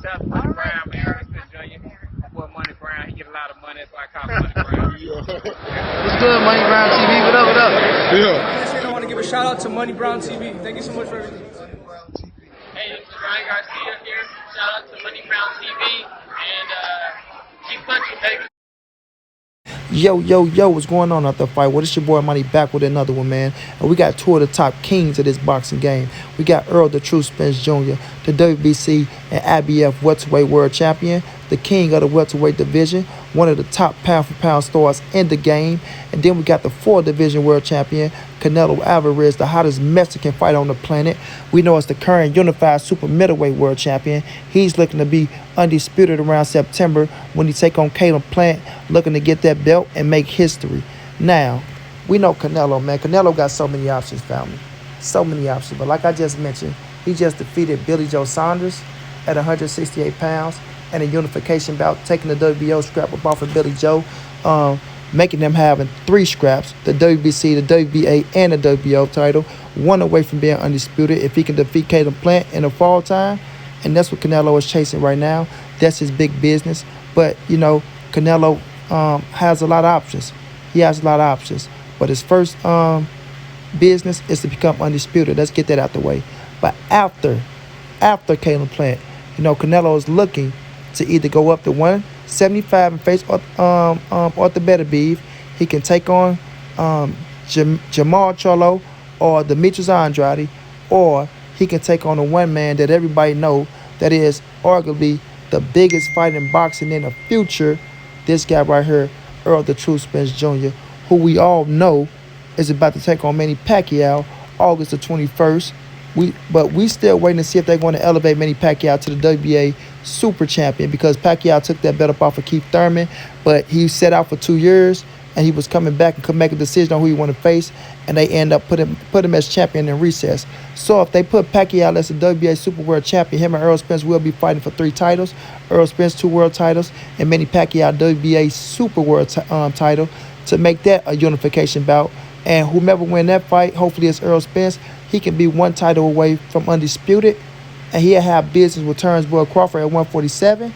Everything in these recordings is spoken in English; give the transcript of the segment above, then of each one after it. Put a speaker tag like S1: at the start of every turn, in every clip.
S1: Shout out to Money Brown, man. Errol Spence Jr. My boy Money Brown, he get a lot of money, that's why I call him Money Brown.
S2: What's good, Money Brown TV? What up, what up?
S3: Yeah. I want to give a shout out to Money Brown TV. Thank you so much for everything.
S1: Hey, this is Ryan Garcia here. Shout out to Money Brown TV, and keep punching, baby.
S2: Yo, what's going on out the fight? Well, it's your boy Money back with another one, man. And we got two of the top kings of this boxing game. We got Errol the True Spence Jr., the WBC and IBF welterweight world champion, the king of the welterweight division, one of the top pound-for-pound stars in the game. And then we got the 4-division world champion, Canelo Alvarez, the hottest Mexican fighter on the planet. We know it's the current unified super middleweight world champion. He's looking to be undisputed around September when he take on Caleb Plant, looking to get that belt and make history. Now, we know Canelo, man. Canelo got so many options, family. So many options. But like I just mentioned, he just defeated Billy Joe Saunders at 168 pounds and a unification bout, taking the WBO scrap off of Billy Joe, making them having 3 scraps, the WBC, the WBA, and the WBO title, one away from being undisputed if he can defeat Caleb Plant in the fall time. And that's what Canelo is chasing right now. That's his big business. But, you know, Canelo has a lot of options. He has a lot of options. But his first business is to become undisputed. Let's get that out the way. But after Caleb Plant, you know, Canelo is looking to either go up to 175 and face Arthur Beterbiev. He can take on Jamal Charlo or Demetrius Andrade, or he can take on a one man that everybody know that is arguably the biggest fight in boxing in the future. This guy right here, Errol the True Spence Jr., who we all know is about to take on Manny Pacquiao August the 21st. But we still waiting to see if they're going to elevate Manny Pacquiao to the WBA super champion, because Pacquiao took that belt up off of Keith Thurman, but he set out for 2 years and he was coming back and could make a decision on who he want to face, and they end up put him as champion in recess. So if they put Pacquiao as the WBA super world champion, him and Errol Spence will be fighting for 3 titles. Errol Spence 2 world titles, and Manny Pacquiao WBA super world title, to make that a unification bout. And whomever win that fight, hopefully it's Errol Spence, he can be 1 title away from undisputed, and he'll have business with Terrence Crawford at 147.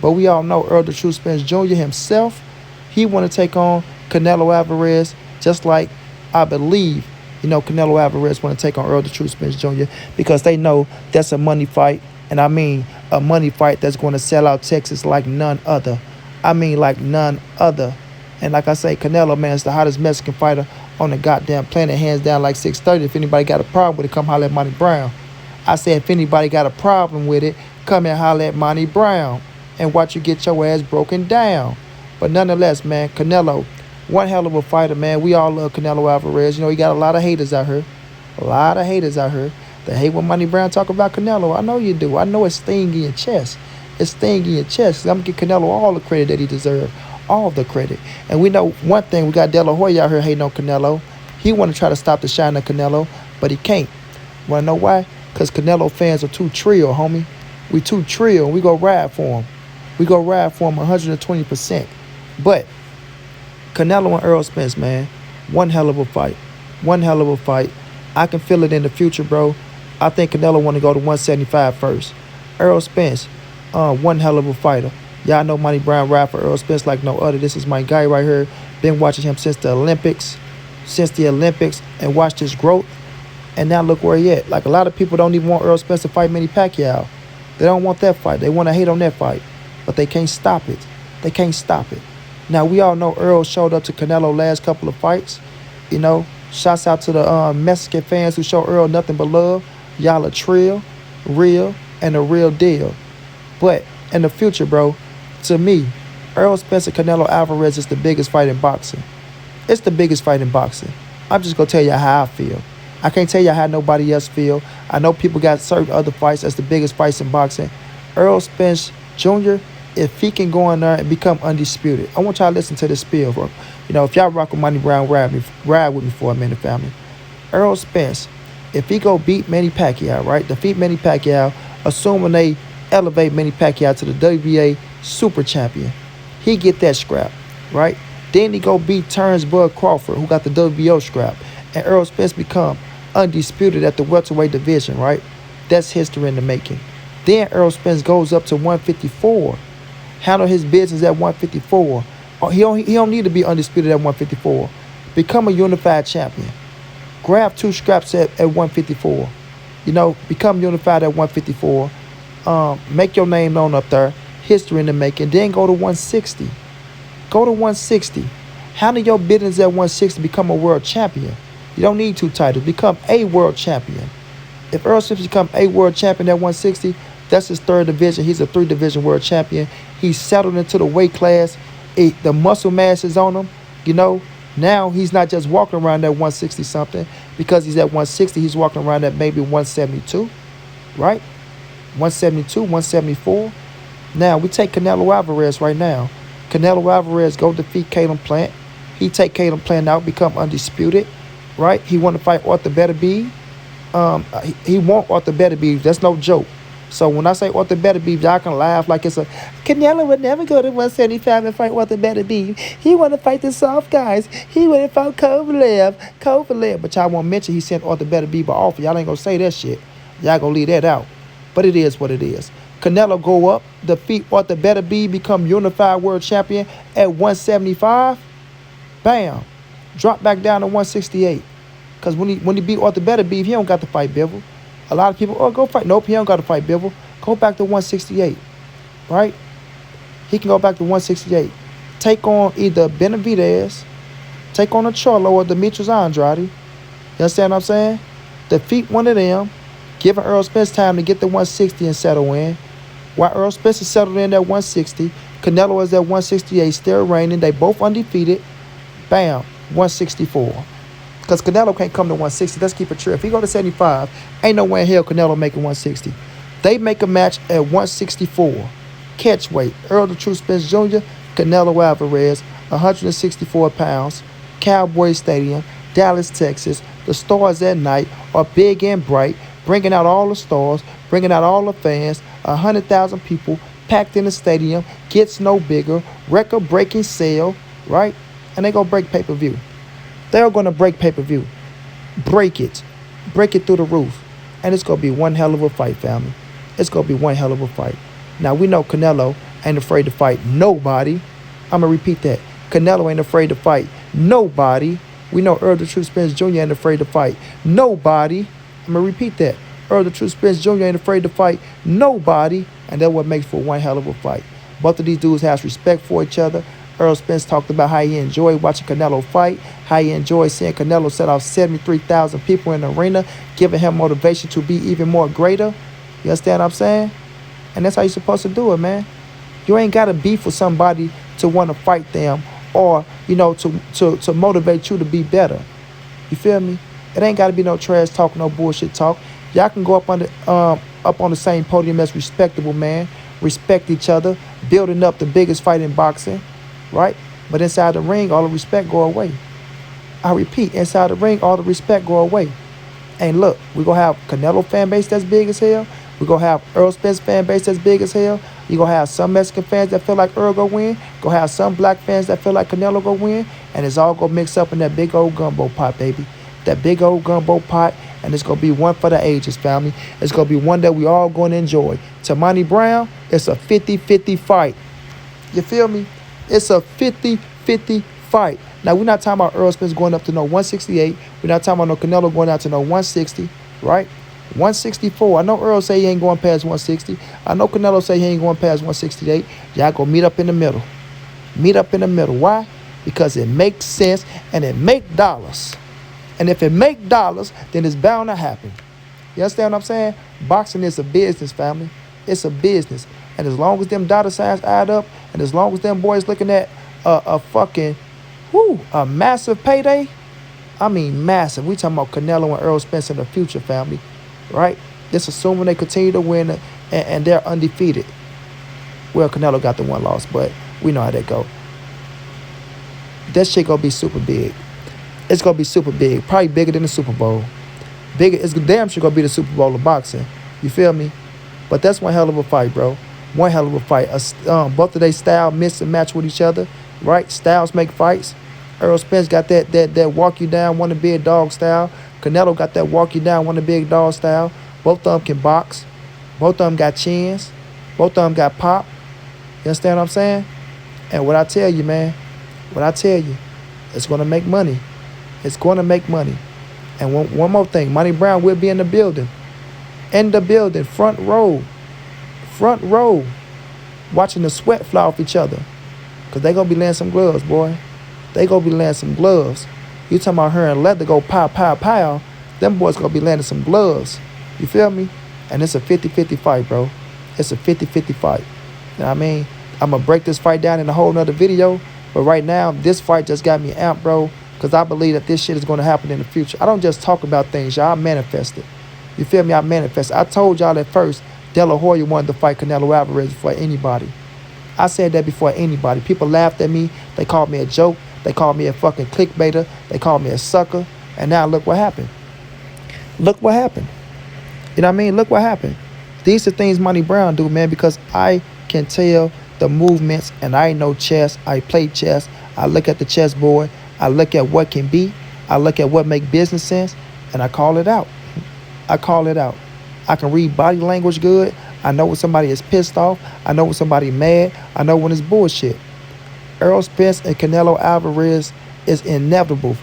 S2: But we all know Errol the True Spence Jr. himself, he want to take on Canelo Alvarez, just like I believe, you know, Canelo Alvarez want to take on Errol the True Spence Jr., because they know that's a money fight. And I mean a money fight that's going to sell out Texas like none other. I mean like none other. And like I say, Canelo, man, is the hottest Mexican fighter on the goddamn planet, hands down, like 630. If anybody got a problem with it, come holler at Money Brown. I said, if anybody got a problem with it, come and holler at Money Brown and watch you get your ass broken down. But nonetheless, man, Canelo, one hell of a fighter, man. We all love Canelo Alvarez. You know, he got a lot of haters out here. A lot of haters out here. They hate when Money Brown talk about Canelo. I know you do. I know it's stinging in your chest. It's stinging in your chest. I'm going to give Canelo all the credit that he deserves. All the credit. And we know one thing, we got De La Hoya out here hating on Canelo. He want to try to stop the shine of Canelo, but he can't. Want to know why? Because Canelo fans are too trill, homie. We too trill. We go ride for him. We go ride for him 120%. But Canelo and Errol Spence, man, one hell of a fight. One hell of a fight. I can feel it in the future, bro. I think Canelo want to go to 175 first. Errol Spence, one hell of a fighter. Y'all know Money Brown ride for Errol Spence like no other. This is my guy right here. Been watching him since the Olympics. And watched his growth. And now look where he at. Like, a lot of people don't even want Errol Spence to fight Manny Pacquiao. They don't want that fight. They want to hate on that fight. But they can't stop it. They can't stop it. Now, we all know Errol showed up to Canelo last couple of fights. You know, shouts out to the Mexican fans who show Errol nothing but love. Y'all are trill, real, and a real deal. But in the future, bro, to me, Errol Spence and Canelo Alvarez is the biggest fight in boxing. It's the biggest fight in boxing. I'm just going to tell you how I feel. I can't tell you how nobody else feel. I know people got certain other fights as the biggest fights in boxing. Errol Spence Jr., if he can go in there and become undisputed. I want y'all to listen to this spiel, bro. You know, if y'all rock with Money Brown, ride with me for a minute, family. Errol Spence, if he go beat Manny Pacquiao, right? Defeat Manny Pacquiao, assuming they elevate Manny Pacquiao to the WBA super champion. He get that scrap, right? Then he go beat Terrence Crawford, who got the WBO scrap. And Errol Spence become undisputed at the welterweight division, right? That's history in the making. Then Errol Spence goes up to 154. Handle his business at 154. He don't need to be undisputed at 154. Become a unified champion. Grab 2 scraps at 154. Become unified at 154. Make your name known up there. History in the making. Then go to 160. Go to 160. Handle your business at 160. Become a world champion. You don't need 2 titles. Become a world champion. If Errol Spence become a world champion at 160, that's his 3rd division. He's a 3-division world champion. He's settled into the weight class. The muscle mass is on him. Now he's not just walking around at 160 something. Because he's at 160, he's walking around at maybe 172, right? 172, 174. Now we take Canelo Alvarez right now. Canelo Alvarez go defeat Caleb Plant. He take Caleb Plant out, become undisputed, right? He want to fight Arthur Beterbiev. He want Arthur Beterbiev. That's no joke. So when I say Arthur Beterbiev, y'all can laugh like it's a... Canelo would never go to 175 and fight Arthur Beterbiev. He want to fight the soft guys. He would have fought Kovalev. But y'all won't mention he sent Arthur Beterbiev an offer. Y'all ain't going to say that shit. Y'all going to leave that out. But it is what it is. Canelo go up, defeat Arthur Beterbiev, become unified world champion at 175. Bam. Drop back down to 168. Because when he beat Arthur Beterbiev, he don't got to fight Bivol. A lot of people, go fight. Nope, he don't got to fight Bivol. Go back to 168, right? He can go back to 168. Take on either Benavidez, take on a Charlo or Demetrius Andrade. You understand what I'm saying? Defeat one of them, giving Errol Spence time to get to 160 and settle in. While Errol Spence is settled in at 160, Canelo is at 168, still reigning. They both undefeated. Bam, 164. Because Canelo can't come to 160. Let's keep it true. If he go to 75, ain't no way in hell Canelo making 160. They make a match at 164. Catch weight. Errol the True Spence Jr., Canelo Alvarez, 164 pounds. Cowboy Stadium, Dallas, Texas. The stars at night are big and bright, bringing out all the stars, bringing out all the fans. 100,000 people packed in the stadium. Gets no bigger. Record-breaking sale, right? And they gonna break pay-per-view. They're going to break pay-per-view. Break it. Break it through the roof. And it's going to be one hell of a fight, family. It's going to be one hell of a fight. Now, we know Canelo ain't afraid to fight nobody. I'm going to repeat that. Canelo ain't afraid to fight nobody. We know Errol the True Spence Jr. ain't afraid to fight nobody. I'm going to repeat that. Errol the True Spence Jr. ain't afraid to fight nobody. And that's what makes for one hell of a fight. Both of these dudes have respect for each other. Errol Spence talked about how he enjoyed watching Canelo fight, how he enjoyed seeing Canelo set off 73,000 people in the arena, giving him motivation to be even more greater. You understand what I'm saying? And that's how you're supposed to do it, man. You ain't got to beef with somebody to want to fight them or, to motivate you to be better. You feel me? It ain't got to be no trash talk, no bullshit talk. Y'all can go up on the same podium as respectable, man. Respect each other, building up the biggest fight in boxing. Right? But inside the ring, all the respect go away. I repeat, inside the ring, all the respect go away. And look, we're going to have Canelo fan base that's big as hell. We're going to have Errol Spence fan base that's big as hell. You're going to have some Mexican fans that feel like Errol go win. Going to have some black fans that feel like Canelo go win. And it's all going to mix up in that big old gumbo pot, baby. That big old gumbo pot. And it's going to be one for the ages, family. It's going to be one that we all going to enjoy. To Monty Brown, it's a 50-50 fight. You feel me? It's a 50-50 fight. Now, we're not talking about Errol Spence going up to no 168. We're not talking about no Canelo going out to no 160, right? 164. I know Errol say he ain't going past 160. I know Canelo say he ain't going past 168. Y'all go meet up in the middle. Meet up in the middle. Why? Because it makes sense and it make dollars. And if it make dollars, then it's bound to happen. You understand what I'm saying? Boxing is a business, family. It's a business. And as long as them dollar signs add up, and as long as them boys looking at a massive payday, I mean massive. We talking about Canelo and Errol Spence in the future, family, right? Just assuming they continue to win and they're undefeated. Well, Canelo got the one loss, but we know how that go. That shit gonna be super big. It's gonna be super big, probably bigger than the Super Bowl. Bigger, it's damn sure gonna be the Super Bowl of boxing. You feel me? But that's one hell of a fight, bro. One hell of a fight. Both of their style mix and match with each other, right? Styles make fights. Errol Spence got that walk you down, want to be a dog style. Canelo got that walk you down, want to be a dog style. Both of them can box. Both of them got chins. Both of them got pop. You understand what I'm saying? And what I tell you, man, what I tell you, it's going to make money. It's going to make money. And one more thing, Money Brown will be in the building. In the building, front row. Front row. Watching the sweat fly off each other. Because they going to be laying some gloves, boy. They going to be laying some gloves. You talking about her and leather go pow, pow, pow. Them boys going to be landing some gloves. You feel me? And it's a 50-50 fight, bro. It's a 50-50 fight. You know what I mean? I'm going to break this fight down in a whole nother video. But right now, this fight just got me amped, bro. Because I believe that this shit is going to happen in the future. I don't just talk about things, y'all. I manifest it. You feel me? I manifest it. I told y'all at first, De La Hoya wanted to fight Canelo Alvarez before anybody. I said that before anybody. People laughed at me. They called me a joke. They called me a fucking clickbaiter. They called me a sucker. And now look what happened. Look what happened. You know what I mean? Look what happened. These are things Money Brown do, man, because I can tell the movements, and I know chess. I play chess. I look at the chessboard. I look at what can be. I look at what make business sense, and I call it out. I call it out. I can read body language good. I know when somebody is pissed off. I know when somebody mad. I know when it's bullshit. Errol Spence and Canelo Alvarez is inevitable.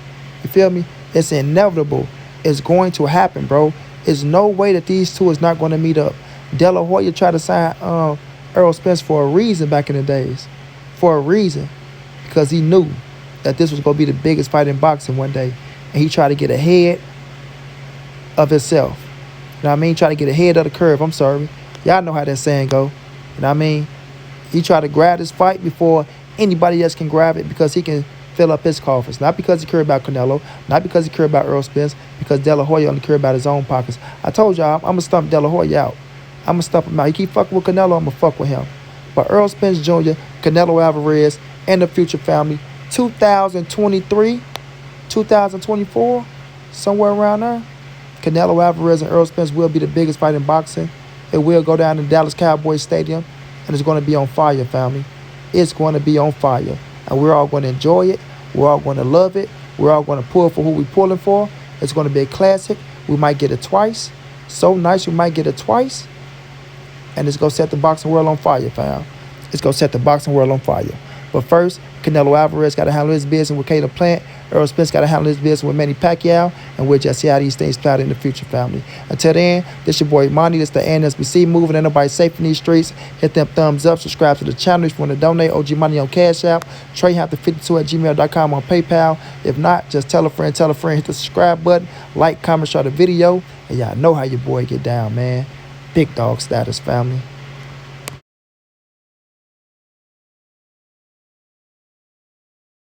S2: You feel me? It's inevitable. It's going to happen, bro. There's no way that these two is not going to meet up. De La Hoya tried to sign Errol Spence for a reason back in the days. For a reason. Because he knew that this was going to be the biggest fight in boxing one day. And he tried to get ahead of himself. You know what I mean? Try to get ahead of the curve. I'm sorry. Y'all know how that saying go. You know what I mean? He tried to grab this fight before anybody else can grab it because he can fill up his coffers. Not because he cared about Canelo. Not because he cared about Errol Spence. Because De La Hoya only cared about his own pockets. I told y'all, I'm going to stump De La Hoya out. I'm going to stump him out. He keep fucking with Canelo, I'm going to fuck with him. But Errol Spence Jr., Canelo Alvarez, and the future family, 2023, 2024, somewhere around there, Canelo Alvarez and Errol Spence will be the biggest fight in boxing. It will go down in Dallas Cowboys Stadium, and it's going to be on fire, family. It's going to be on fire, and we're all going to enjoy it. We're all going to love it. We're all going to pull for who we're pulling for. It's going to be a classic. We might get it twice. So nice, we might get it twice. And it's going to set the boxing world on fire, fam. It's going to set the boxing world on fire. But first, Canelo Alvarez got to handle his business with Caleb Plant. Errol Spence got to handle his business with Manny Pacquiao. And we'll just see how these things play out in the future, family. Until then, this your boy Monty. This the NSBC moving. Ain't nobody safe in these streets. Hit them thumbs up. Subscribe to the channel if you want to donate. OG Money on Cash App. TreyHunther52@gmail.com on PayPal. If not, just tell a friend. Hit the subscribe button. Like, comment, share the video. And y'all know how your boy get down, man. Big dog status, family.